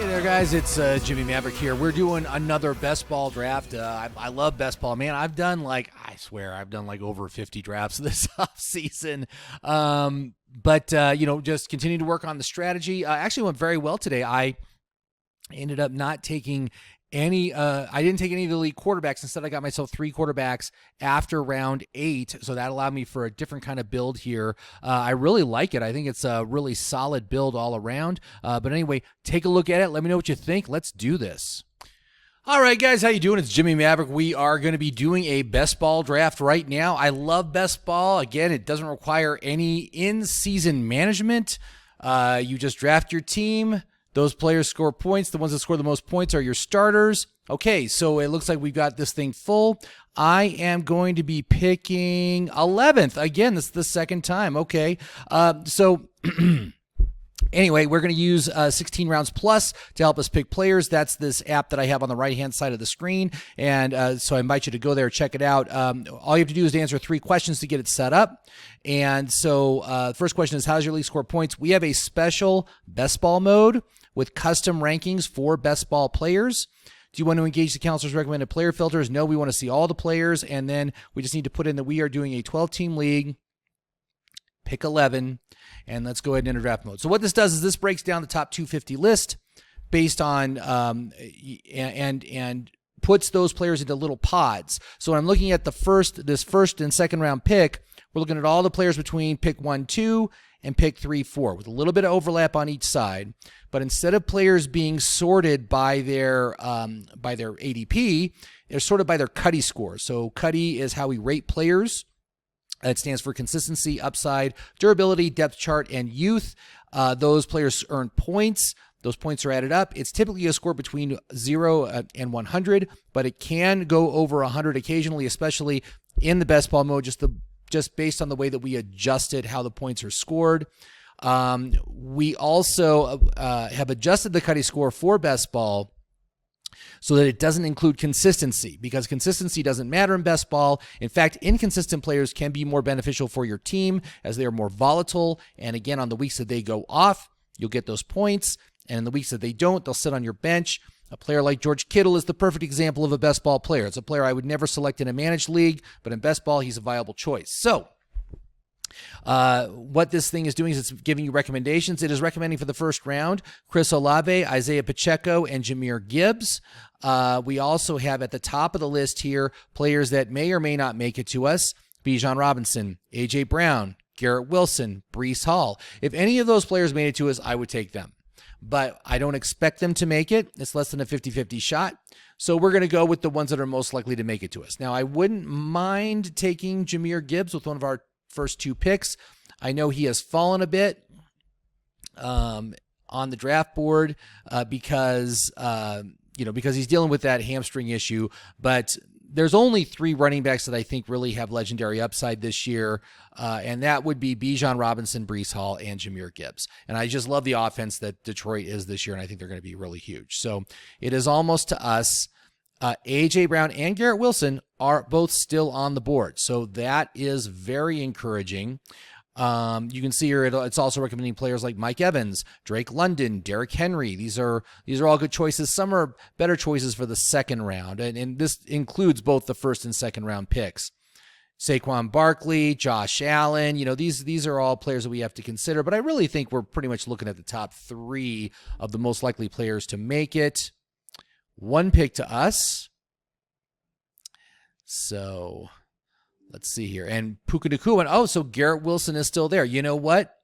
there, guys. It's Jimmy Maverick here. We're doing another best ball draft. I love best ball, man. I've done I swear, I've done over 50 drafts this off season. But just continue to work on the strategy. Actually went very well today. I ended up not taking any I didn't take any of the elite quarterbacks. Instead, I got myself 3 quarterbacks after round 8, so that allowed me for a different kind of build here. I really like it. I think it's a really solid build all around. But anyway, take a look at it. Let me know what you think. Let's do this. All right, guys, how you doing? It's Jimmy Maverick. We are going to be doing a best ball draft right now. I love best ball. Again, it doesn't require any in-season management. You just draft your team. Those players score points. The ones that score the most points are your starters. Okay, so it looks like we've got this thing full. I am going to be picking 11th. Again, this is the second time. Okay, anyway, we're going to use 16 rounds plus to help us pick players. That's this app that I have on the right-hand side of the screen. And so I invite you to go there, check it out. All you have to do is to answer 3 questions to get it set up. And so the first question is, how's your league score points? We have a special best ball mode with custom rankings for best ball players. Do you want to engage the counselor's recommended player filters? No, we want to see all the players. And then we just need to put in that we are doing a 12-team league, pick 11, and let's go ahead and enter draft mode. So what this does is this breaks down the top 250 list based on and puts those players into little pods. So when I'm looking at this first and second round pick, we're looking at all the players between pick 1, 2 and pick 3, 4 with a little bit of overlap on each side. But instead of players being sorted by their ADP, they're sorted by their Cuddy score. So Cuddy is how we rate players. It stands for consistency, upside, durability, depth chart, and youth. Those players earn points. Those points are added up. It's typically a score between 0 and 100, but it can go over 100 occasionally, especially in the best ball mode, just based on the way that we adjusted how the points are scored. We also have adjusted the Cuddy score for best ball so that it doesn't include consistency, because consistency doesn't matter in best ball. In fact, inconsistent players can be more beneficial for your team as they are more volatile. And again, on the weeks that they go off, you'll get those points. And in the weeks that they don't, they'll sit on your bench. A player like George Kittle is the perfect example of a best ball player. It's a player I would never select in a managed league, but in best ball, he's a viable choice. So what this thing is doing is it's giving you recommendations. It is recommending for the first round Chris Olave, Isaiah Pacheco, and Jahmyr Gibbs. We also have at the top of the list here players that may or may not make it to us: Bijan Robinson, A.J. Brown, Garrett Wilson, Breece Hall. If any of those players made it to us, I would take them. But I don't expect them to make it. It's less than a 50-50 shot. So we're going to go with the ones that are most likely to make it to us. Now, I wouldn't mind taking Jahmyr Gibbs with one of our first 2 picks. I know he has fallen a bit on the draft board because he's dealing with that hamstring issue. But there's only 3 running backs that I think really have legendary upside this year, and that would be Bijan Robinson, Breece Hall, and Jahmyr Gibbs. And I just love the offense that Detroit is this year, and I think they're going to be really huge. So it is almost to us. A.J. Brown and Garrett Wilson are both still on the board, so that is very encouraging. You can see here it's also recommending players like Mike Evans, Drake London, Derrick Henry. These are all good choices. Some are better choices for the second round, and this includes both the first and second round picks. Saquon Barkley, Josh Allen, these are all players that we have to consider, but I really think we're pretty much looking at the top 3 of the most likely players to make it. 1 pick to us. So let's see here. And Puka Nacua. So Garrett Wilson is still there. You know what?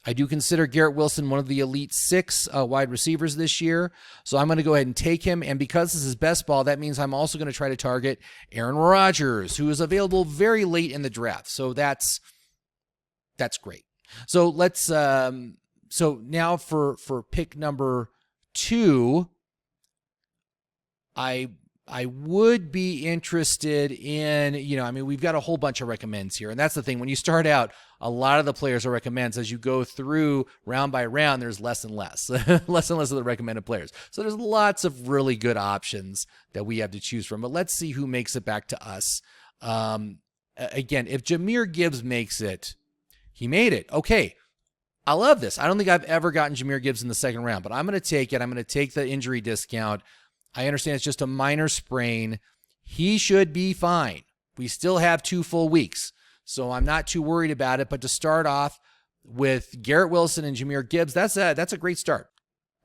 I do consider Garrett Wilson one of the elite 6 wide receivers this year. So I'm going to go ahead and take him. And because this is best ball, that means I'm also going to try to target Aaron Rodgers, who is available very late in the draft. So that's great. So let's so now for pick number 2, I would be interested in, we've got a whole bunch of recommends here. And that's the thing. When you start out, a lot of the players are recommends. As you go through round by round, there's less and less, less and less of the recommended players. So there's lots of really good options that we have to choose from. But let's see who makes it back to us. Again, if Jahmyr Gibbs makes it, he made it. Okay. I love this. I don't think I've ever gotten Jahmyr Gibbs in the second round, but I'm going to take it. I'm going to take the injury discount. I understand it's just a minor sprain. He should be fine. We still have 2 full weeks, so I'm not too worried about it. But to start off with Garrett Wilson and Jahmyr Gibbs, that's a great start.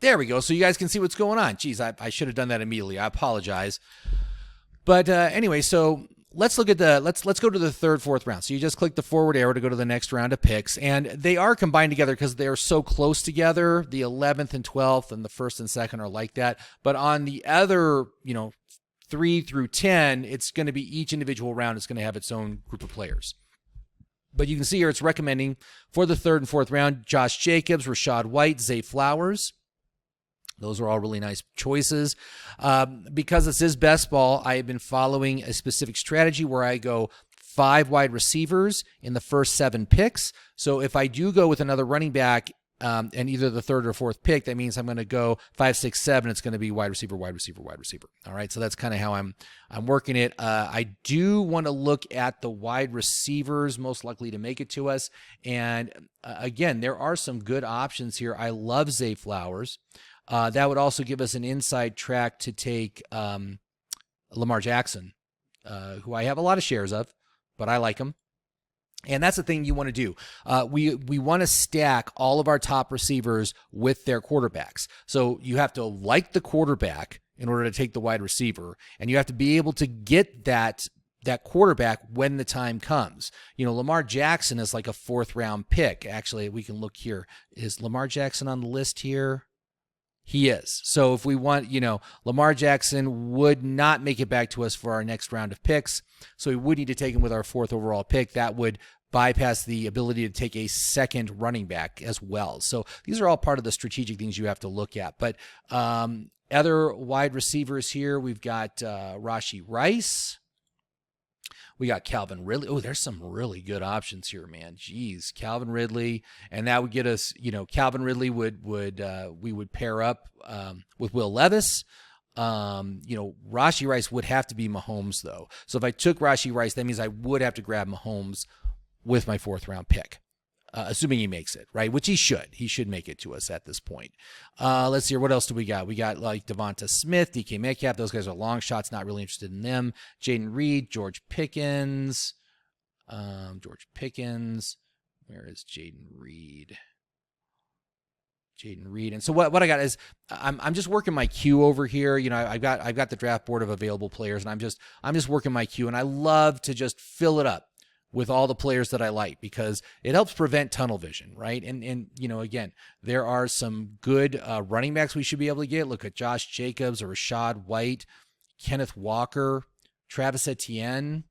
There we go. So you guys can see what's going on. Geez, I should have done that immediately. I apologize. But anyway, so let's look at let's go to the third, fourth round. So you just click the forward arrow to go to the next round of picks, and they are combined together because they're so close together. The 11th and 12th and the first and second are like that. But on the other, 3 through 10, it's going to be each individual round is going to have its own group of players. But you can see here it's recommending for the third and fourth round, Josh Jacobs, Rachaad White, Zay Flowers. Those are all really nice choices. Because this is best ball, I have been following a specific strategy where I go 5 wide receivers in the first 7 picks. So if I do go with another running back and either the third or fourth pick, that means I'm going to go 5, 6, 7. It's going to be wide receiver, wide receiver, wide receiver. All right, so that's kind of how I'm working it. I do want to look at the wide receivers most likely to make it to us. And again, there are some good options here. I love Zay Flowers. That would also give us an inside track to take Lamar Jackson, who I have a lot of shares of, but I like him. And that's the thing you want to do. We want to stack all of our top receivers with their quarterbacks. So you have to like the quarterback in order to take the wide receiver, and you have to be able to get that quarterback when the time comes. Lamar Jackson is like a 4th round pick. Actually, we can look here. Is Lamar Jackson on the list here? He is. So if we want, Lamar Jackson would not make it back to us for our next round of picks. So we would need to take him with our 4th overall pick. That would bypass the ability to take a second running back as well. So these are all part of the strategic things you have to look at. But other wide receivers here, we've got Rashee Rice. We got Calvin Ridley. Oh, there's some really good options here, man. Jeez, Calvin Ridley, and that would get us. Calvin Ridley would we would pair up with Will Levis. Rashee Rice would have to be Mahomes though. So if I took Rashee Rice, that means I would have to grab Mahomes with my 4th round pick, assuming he makes it, right? Which he should. He should make it to us at this point. Let's see here. What else do we got? We got like Devonta Smith, DK Metcalf. Those guys are long shots. Not really interested in them. Jaden Reed, George Pickens. Where is Jaden Reed? And so what I got is I'm just working my queue over here. I've got the draft board of available players, and I'm just working my queue, and I love to just fill it up with all the players that I like because it helps prevent tunnel vision, right? And again, there are some good running backs we should be able to get. Look at Josh Jacobs or Rachaad White, Kenneth Walker, Travis Etienne.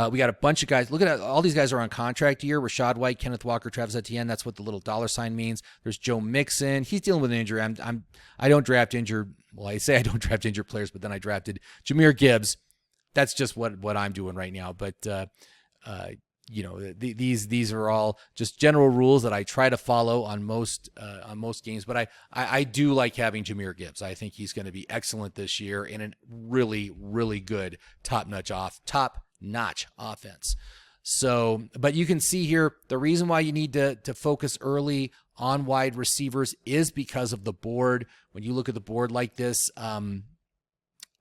We got a bunch of guys. Look at all these guys are on contract year. Rachaad White, Kenneth Walker, Travis Etienne. That's what the little $ means. There's Joe Mixon. He's dealing with an injury. I don't draft injured. Well, I say I don't draft injured players, but then I drafted Jahmyr Gibbs. That's just what I'm doing right now. But these are all just general rules that I try to follow on most games. But I do like having Jahmyr Gibbs. I think he's going to be excellent this year in a really, really good top-notch offense. So, but you can see here the reason why you need to focus early on wide receivers is because of the board. When you look at the board like this,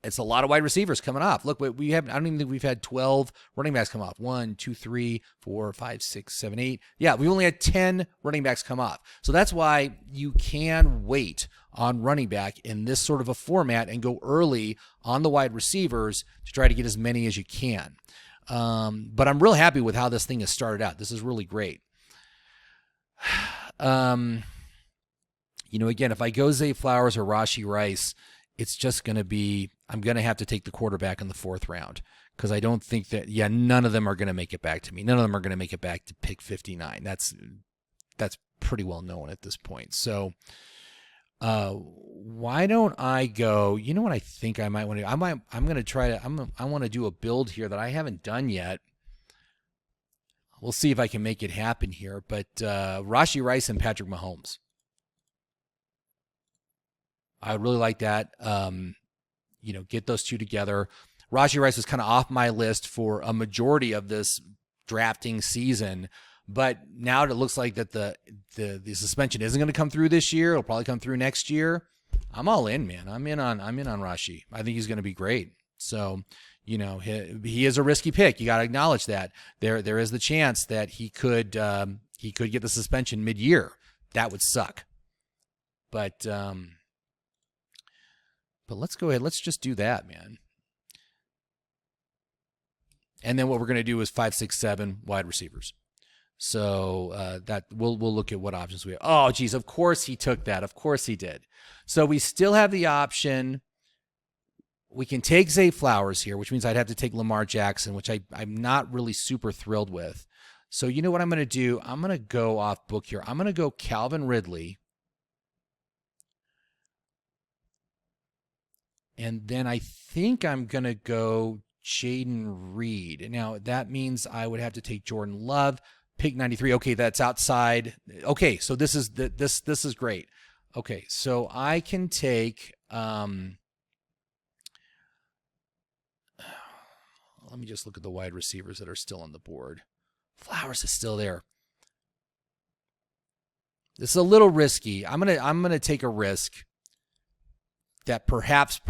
it's a lot of wide receivers coming off. Look, I don't even think we've had 12 running backs come off. 1, 2, 3, 4, 5, 6, 7, 8. Yeah, we only had 10 running backs come off. So that's why you can wait on running back in this sort of a format and go early on the wide receivers to try to get as many as you can. But I'm real happy with how this thing has started out. This is really great. Again, if I go Zay Flowers or Rashee Rice, it's just going to be, I'm going to have to take the quarterback in the 4th round because I don't think that, none of them are going to make it back to me. None of them are going to make it back to pick 59. That's pretty well known at this point. So why don't I go, you know what I think I might want to do? I want to do a build here that I haven't done yet. We'll see if I can make it happen here, but Rashee Rice and Patrick Mahomes. I really like that. Get those two together. Rashee Rice was kind of off my list for a majority of this drafting season, But now it looks like that the suspension isn't going to come through this year. It'll probably come through next year. I'm all in, man. I'm in on Rashi. I think he's going to be great. So, he is a risky pick. You got to acknowledge that. There is the chance that he could get the suspension mid-year. That would suck. But let's go ahead. Let's just do that, man. And then what we're going to do is 5, 6, 7 wide receivers. So that we'll look at what options we have. Oh, geez, of course he took that. Of course he did. So we still have the option. We can take Zay Flowers here, which means I'd have to take Lamar Jackson, which I'm not really super thrilled with. So you know what I'm going to do? I'm going to go off book here. I'm going to go Calvin Ridley. And then I think I'm going to go Jaden Reed. Now, that means I would have to take Jordan Love, pick 93. Okay, that's outside. Okay, so this is this is great. Okay, so I can take let me just look at the wide receivers that are still on the board. Flowers is still there. This is a little risky. I'm gonna take a risk that perhaps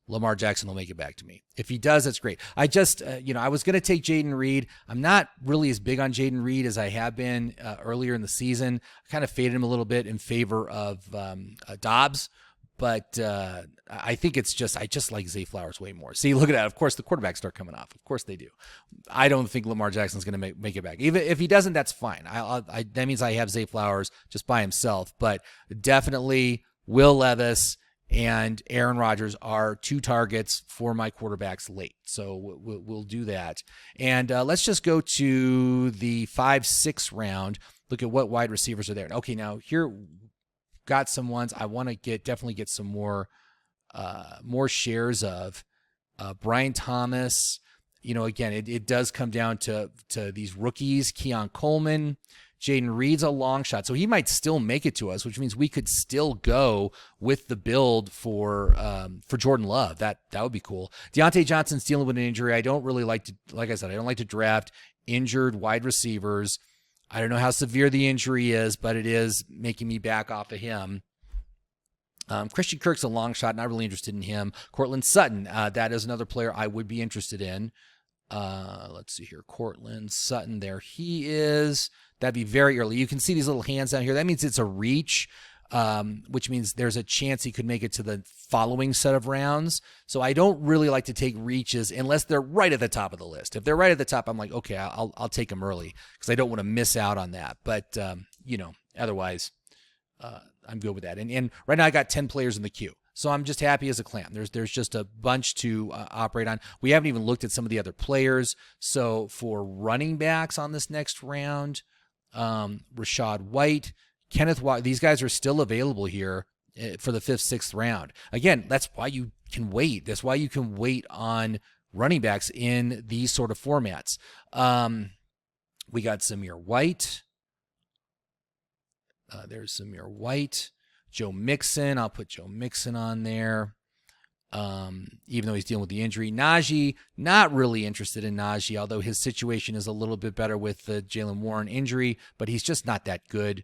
Lamar Jackson will make it back to me. If he does, that's great. I just, I was going to take Jaden Reed. I'm not really as big on Jaden Reed as I have been earlier in the season. I kind of faded him a little bit in favor of Dobbs, but I think I just like Zay Flowers way more. See, look at that. Of course, the quarterbacks start coming off. Of course they do. I don't think Lamar Jackson's going to make it back. Even if he doesn't, that's fine. That means I have Zay Flowers just by himself, but definitely Will Levis and Aaron Rodgers are 2 targets for my quarterbacks late. So we'll do that. And let's just go to the 5, 6 round. Look at what wide receivers are there. Okay, now here got some ones I want to definitely get some more shares of. Brian Thomas. Again, it does come down to these rookies. Keon Coleman. Jaden Reed's a long shot, so he might still make it to us, which means we could still go with the build for Jordan Love. That would be cool. Deontay Johnson's dealing with an injury. I don't really like to draft injured wide receivers. I don't know how severe the injury is, but it is making me back off of him. Christian Kirk's a long shot, not really interested in him. Cortland Sutton, that is another player I would be interested in. Let's see here. Cortland Sutton, there he is. That'd be very early. You can see these little hands down here. That means it's a reach, which means there's a chance he could make it to the following set of rounds. So I don't really like to take reaches unless they're right at the top of the list. If they're right at the top, I'm like, okay, I'll take them early because I don't want to miss out on that. But, otherwise, I'm good with that. And right now I got 10 players in the queue. So I'm just happy as a clam. There's just a bunch to operate on. We haven't even looked at some of the other players. So for running backs on this next round, Rachaad White, Kenneth Walker, these guys are still available here for the 5th, 6th round. Again, that's why you can wait. That's why you can wait on running backs in these sort of formats. We got Zamir White. There's Zamir White. Joe Mixon. I'll put Joe Mixon on there. Even though he's dealing with the injury. Najee, not really interested in Najee, although his situation is a little bit better with the Jaylen Warren injury, but he's just not that good.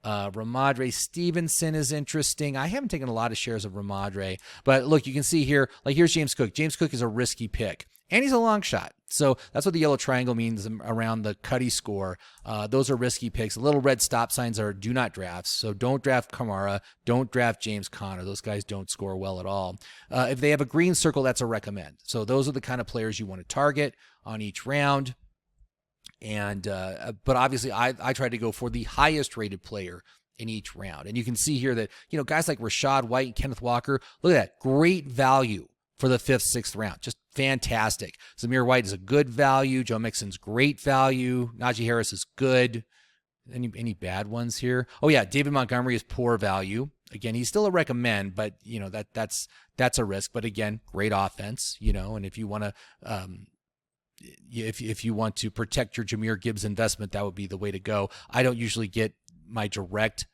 Ramondre Stevenson is interesting. I haven't taken a lot of shares of Ramondre, but look, you can see here, like here's James Cook. James Cook is a risky pick, and he's a long shot. So that's what the yellow triangle means around the Cuddy score. Those are risky picks. The little red stop signs are do not draft. So don't draft Kamara. Don't draft James Conner. Those guys don't score well at all. If they have a green circle, that's a recommend. So those are the kind of players you want to target on each round. And but obviously, I try to go for the highest rated player in each round. And you can see here that, guys like Rachaad White and Kenneth Walker, look at that, great value for the 5th, 6th round. Just fantastic. Zamir White is a good value. Joe Mixon's great value. Najee Harris is good. Any bad ones here? Oh yeah, David Montgomery is poor value. Again, he's still a recommend, but that's a risk. But again, great offense. And if you want to if you want to protect your Jahmyr Gibbs investment, that would be the way to go. I don't usually get my direct.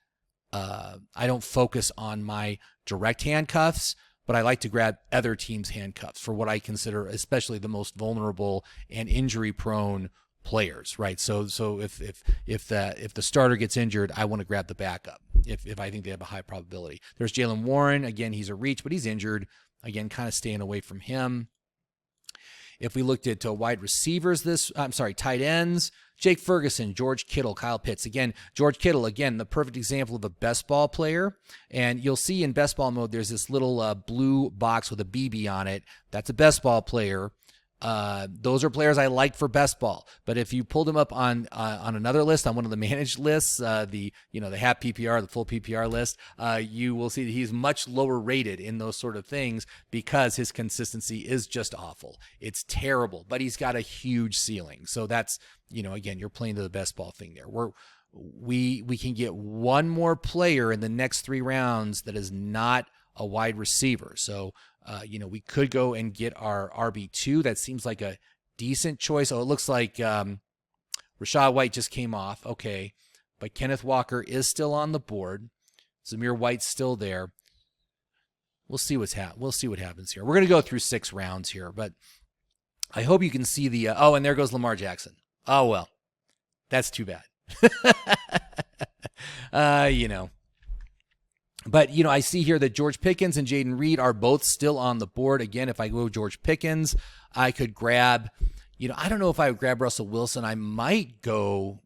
I don't focus on my direct handcuffs, but I like to grab other teams' handcuffs for what I consider especially the most vulnerable and injury-prone players, right? So if the starter gets injured, I want to grab the backup if I think they have a high probability. There's Jalen Warren. Again, he's a reach, but he's injured. Again, kind of staying away from him. If we looked at wide receivers, tight ends, Jake Ferguson, George Kittle, Kyle Pitts. Again, George Kittle, the perfect example of a best ball player. And you'll see in best ball mode, there's this little blue box with a BB on it. That's a best ball player. Those are players I like for best ball. But if you pulled him up on another list, on one of the managed lists, the half PPR, the full PPR list, you will see that he's much lower rated in those sort of things because his consistency is just awful. It's terrible, but he's got a huge ceiling. So that's, again, you're playing to the best ball thing there. We can get one more player in the next 3 rounds that is not a wide receiver. So we could go and get our RB2. That seems like a decent choice. Oh, it looks like Rachaad White just came off. Okay. But Kenneth Walker is still on the board. Zamir White's still there. We'll see what happens here. We're going to go through 6 rounds here, but I hope you can see the and there goes Lamar Jackson. Oh, well, that's too bad. But, I see here that George Pickens and Jaden Reed are both still on the board. Again, if I go George Pickens, I could grab, I don't know if I would grab Russell Wilson. I might go,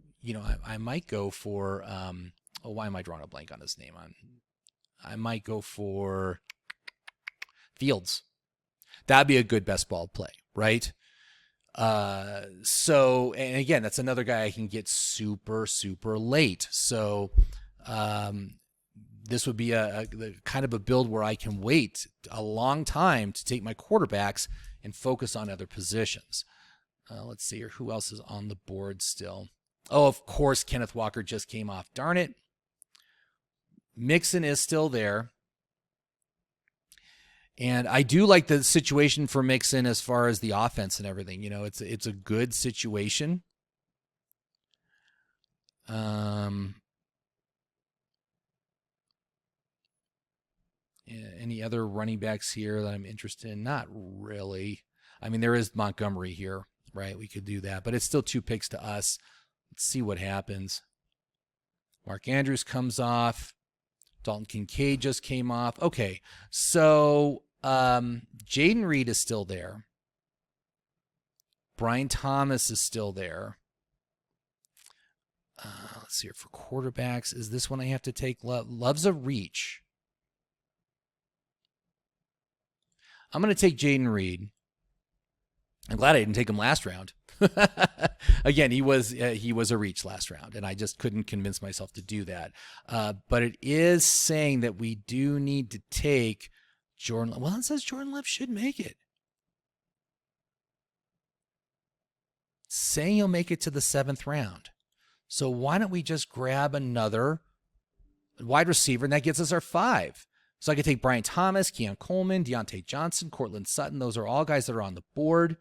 I might go for, why am I drawing a blank on his name? I might go for Fields. That'd be a good best ball play, right? And again, that's another guy I can get super, super late. So, this would be a kind of a build where I can wait a long time to take my quarterbacks and focus on other positions. Let's see here. Who else is on the board still? Oh, of course, Kenneth Walker just came off. Darn it. Mixon is still there. And I do like the situation for Mixon as far as the offense and everything. It's a good situation. Any other running backs here that I'm interested in? Not really. I mean, there is Montgomery here, right? We could do that, but it's still 2 picks to us. Let's see what happens. Mark Andrews comes off. Dalton Kincaid just came off. Okay, so Jaden Reed is still there. Brian Thomas is still there. Let's see here for quarterbacks. Is this one I have to take? Love's a reach. I'm going to take Jaden Reed. I'm glad I didn't take him last round. Again, he was a reach last round, and I just couldn't convince myself to do that. But it is saying that we do need to take Jordan. Well, it says Jordan Love should make it. It's saying he'll make it to the 7th round. So why don't we just grab another wide receiver, and that gets us our 5. So I could take Brian Thomas, Keon Coleman, Deontay Johnson, Cortland Sutton. Those are all guys that are on the board.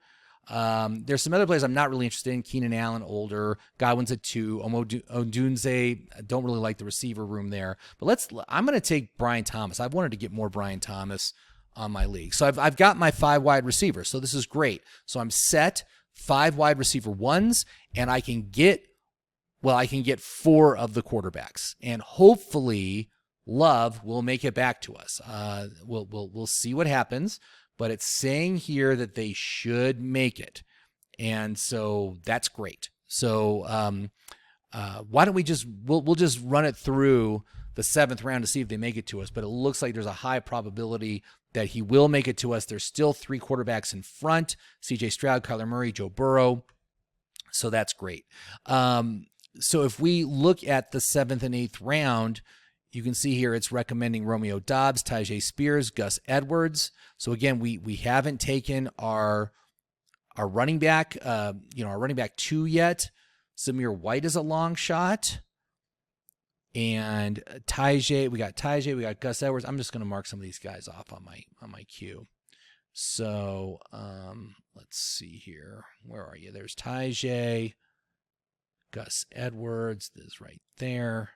There's some other players I'm not really interested in. Keenan Allen, older. Godwin's at 2. Odunze, don't really like the receiver room there. But I'm going to take Brian Thomas. I've wanted to get more Brian Thomas on my league. So I've got my 5 wide receivers. So this is great. So I'm set 5 wide receiver ones, and I can get 4 of the quarterbacks. And hopefully Love will make it back to us. We'll see what happens, but it's saying here that they should make it, and so that's great. So why don't we'll just run it through the 7th round to see if they make it to us? But it looks like there's a high probability that he will make it to us. There's still 3 quarterbacks in front: C.J. Stroud, Kyler Murray, Joe Burrow. So that's great. So if we look at the 7th and 8th round, you can see here it's recommending Romeo Doubs, Tyjae Spears, Gus Edwards. So again, we haven't taken our running back, our running back 2 yet. Zamir White is a long shot. And Tyjae, we got Gus Edwards. I'm just going to mark some of these guys off on my queue. So let's see here. Where are you? There's Tyjae, Gus Edwards. This is right there.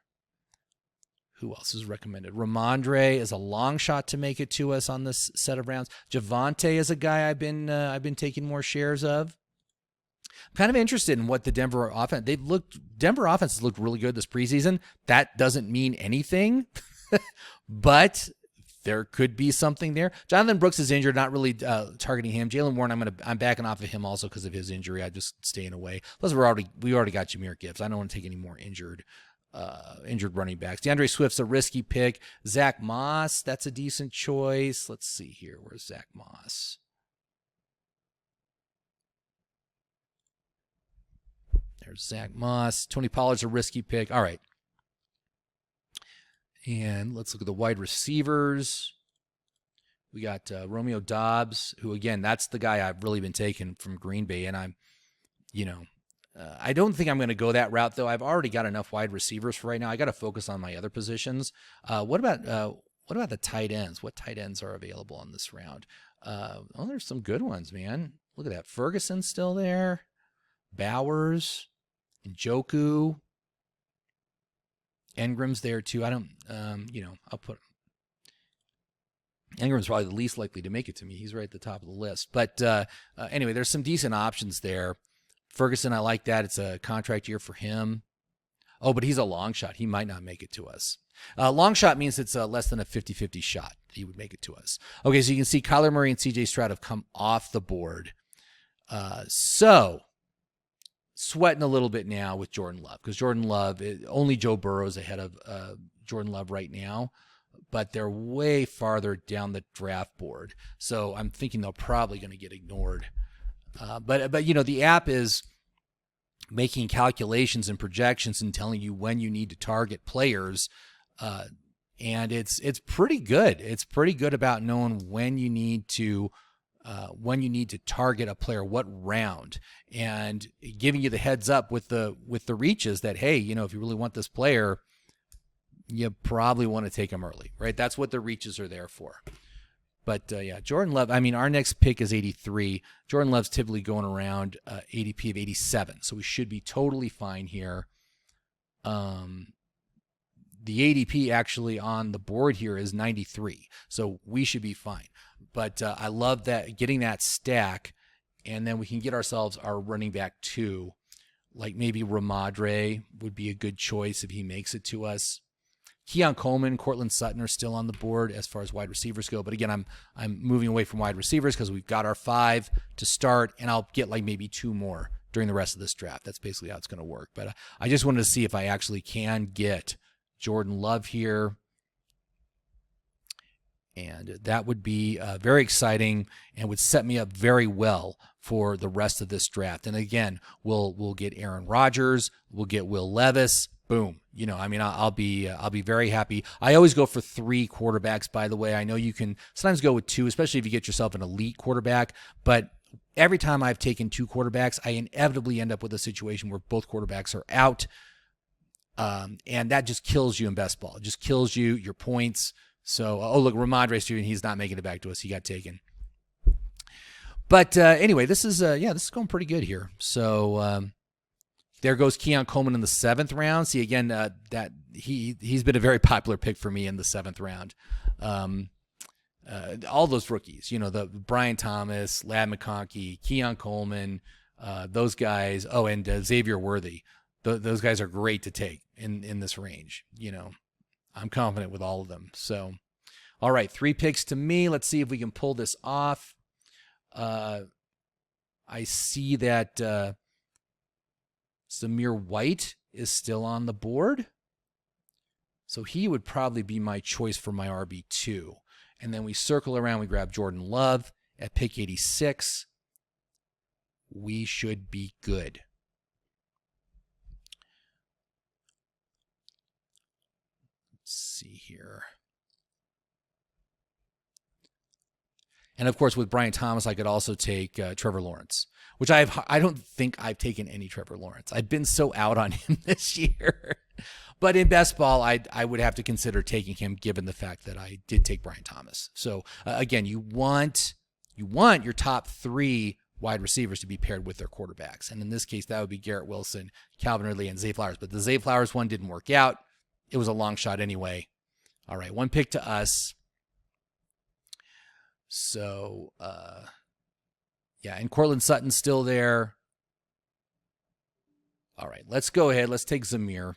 Who else is recommended? Ramondre is a long shot to make it to us on this set of rounds. Javonte is a guy I've been taking more shares of. Kind of interested in what the Denver offense, Denver offense has looked really good this preseason. That doesn't mean anything, but there could be something there. Jonathan Brooks is injured, not really targeting him. Jaylen Warren, I'm backing off of him also because of his injury. I'm just staying away. Plus, we already got Jahmyr Gibbs. I don't want to take any more injured running backs. DeAndre Swift's a risky pick. Zach Moss, that's a decent choice. Let's see here. Where's Zach Moss? There's Zach Moss. Tony Pollard's a risky pick. All right. And let's look at the wide receivers. We got Romeo Doubs, who, again, that's the guy I've really been taking from Green Bay. And I don't think I'm going to go that route, though. I've already got enough wide receivers for right now. I got to focus on my other positions. What about the tight ends? What tight ends are available in this round? There's some good ones, man. Look at that. Ferguson's still there. Bowers, Njoku, Engram's there too. I don't, I'll put Engram's probably the least likely to make it to me. He's right at the top of the list. But anyway, there's some decent options there. Ferguson, I like that. It's a contract year for him. Oh, but he's a long shot. He might not make it to us. Long shot means it's less than a 50-50 shot that he would make it to us. Okay, so you can see Kyler Murray and C.J. Stroud have come off the board. So sweating a little bit now with Jordan Love, because Jordan Love, only Joe Burrow's ahead of Jordan Love right now, but they're way farther down the draft board. So I'm thinking they're probably going to get ignored. But the app is making calculations and projections and telling you when you need to target players. And it's pretty good. It's pretty good about knowing when you need to target a player, what round, and giving you the heads up with the reaches that, hey, if you really want this player, you probably want to take him early, right? That's what the reaches are there for. But Jordan Love, our next pick is 83. Jordan Love's typically going around ADP of 87, so we should be totally fine here. The ADP actually on the board here is 93, so we should be fine. But I love that, getting that stack, and then we can get ourselves our running back too. Like maybe Ramadre would be a good choice if he makes it to us. Keon Coleman, Cortland Sutton are still on the board as far as wide receivers go. But again, I'm moving away from wide receivers because we've got our 5 to start, and I'll get like maybe 2 more during the rest of this draft. That's basically how it's going to work. But I just wanted to see if I actually can get Jordan Love here. And that would be very exciting and would set me up very well for the rest of this draft. And again, we'll get Aaron Rodgers, we'll get Will Levis. Boom. I'll be very happy. I always go for 3 quarterbacks, by the way. I know you can sometimes go with 2, especially if you get yourself an elite quarterback. But every time I've taken 2 quarterbacks, I inevitably end up with a situation where both quarterbacks are out. And that just kills you in best ball. It just kills you, your points. So, look, Ramadre Stewart, he's not making it back to us. He got taken. But anyway, this is going pretty good here. So there goes Keon Coleman in the 7th round. See, again, that he's been a very popular pick for me in the 7th round. All those rookies, the Brian Thomas, Ladd McConkey, Keon Coleman, those guys. Oh, and Xavier Worthy. Those guys are great to take in this range. I'm confident with all of them. So, all right, 3 picks to me. Let's see if we can pull this off. I see that Zamir White is still on the board. So he would probably be my choice for my RB2. And then we circle around. We grab Jordan Love at pick 86. We should be good. See here. And of course, with Brian Thomas, I could also take Trevor Lawrence, which I don't think I've taken any Trevor Lawrence. I've been so out on him this year. But in best ball, I would have to consider taking him given the fact that I did take Brian Thomas. So again, you want your top 3 wide receivers to be paired with their quarterbacks. And in this case, that would be Garrett Wilson, Calvin Ridley, and Zay Flowers. But the Zay Flowers one didn't work out. It was a long shot anyway. All right, 1 pick to us. So, and Cortland Sutton's still there. All right, let's go ahead. Let's take Zamir.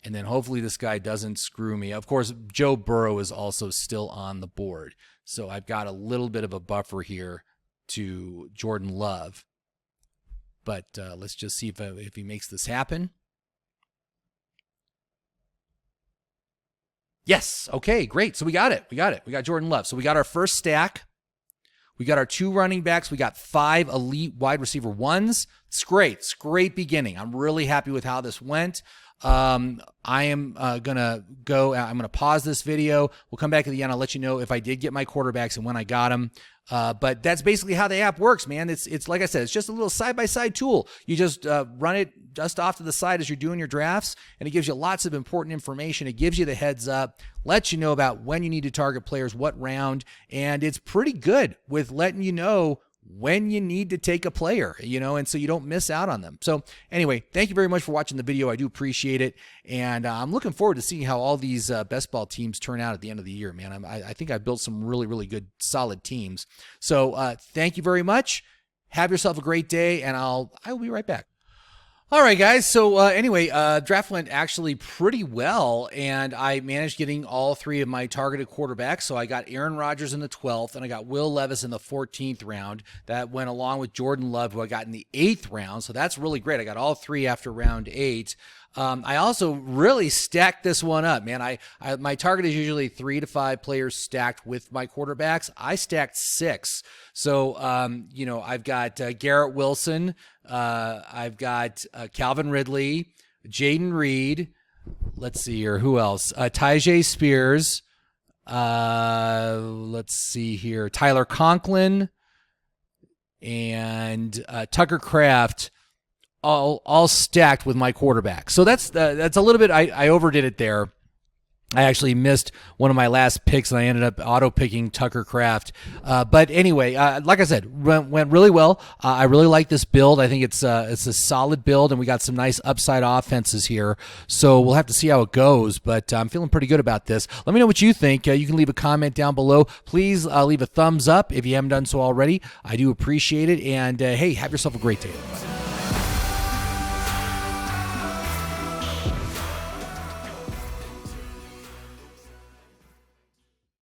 And then hopefully this guy doesn't screw me. Of course, Joe Burrow is also still on the board. So I've got a little bit of a buffer here to Jordan Love. But let's just see if he makes this happen. Yes. Okay, great. So we got it. We got Jordan Love. So we got our first stack. We got our 2 running backs. We got 5 elite wide receiver ones. It's great. It's a great beginning. I'm really happy with how this went. I am going to go. I'm going to pause this video. We'll come back at the end. I'll let you know if I did get my quarterbacks and when I got them. But that's basically how the app works, man. It's like I said, it's just a little side-by-side tool. You just run it just off to the side as you're doing your drafts, and it gives you lots of important information. It gives you the heads up, lets you know about when you need to target players, what round, and it's pretty good with letting you know when you need to take a player, and so you don't miss out on them. So anyway, thank you very much for watching the video. I do appreciate it. And I'm looking forward to seeing how all these best ball teams turn out at the end of the year, man. I think I built some really, really good, solid teams. So thank you very much. Have yourself a great day, and I will be right back. All right, guys. So anyway, draft went actually pretty well, and I managed getting all 3 of my targeted quarterbacks. So I got Aaron Rodgers in the 12th, and I got Will Levis in the 14th round. That went along with Jordan Love, who I got in the 8th round. So that's really great. I got all 3 after round 8. I also really stacked this one up, man. My target is usually 3 to 5 players stacked with my quarterbacks. I stacked 6. So, I've got Garrett Wilson. I've got Calvin Ridley, Jaden Reed. Let's see here. Who else? Tyjae Spears. Let's see here. Tyler Conklin and Tucker Kraft. All stacked with my quarterback. So that's a little bit, I overdid it there. I actually missed one of my last picks, and I ended up auto-picking Tucker Kraft. But anyway, like I said, went really well. I really like this build. I think it's a solid build, and we got some nice upside offenses here. So we'll have to see how it goes, but I'm feeling pretty good about this. Let me know what you think. You can leave a comment down below. Please leave a thumbs up if you haven't done so already. I do appreciate it. And, hey, have yourself a great day, everybody.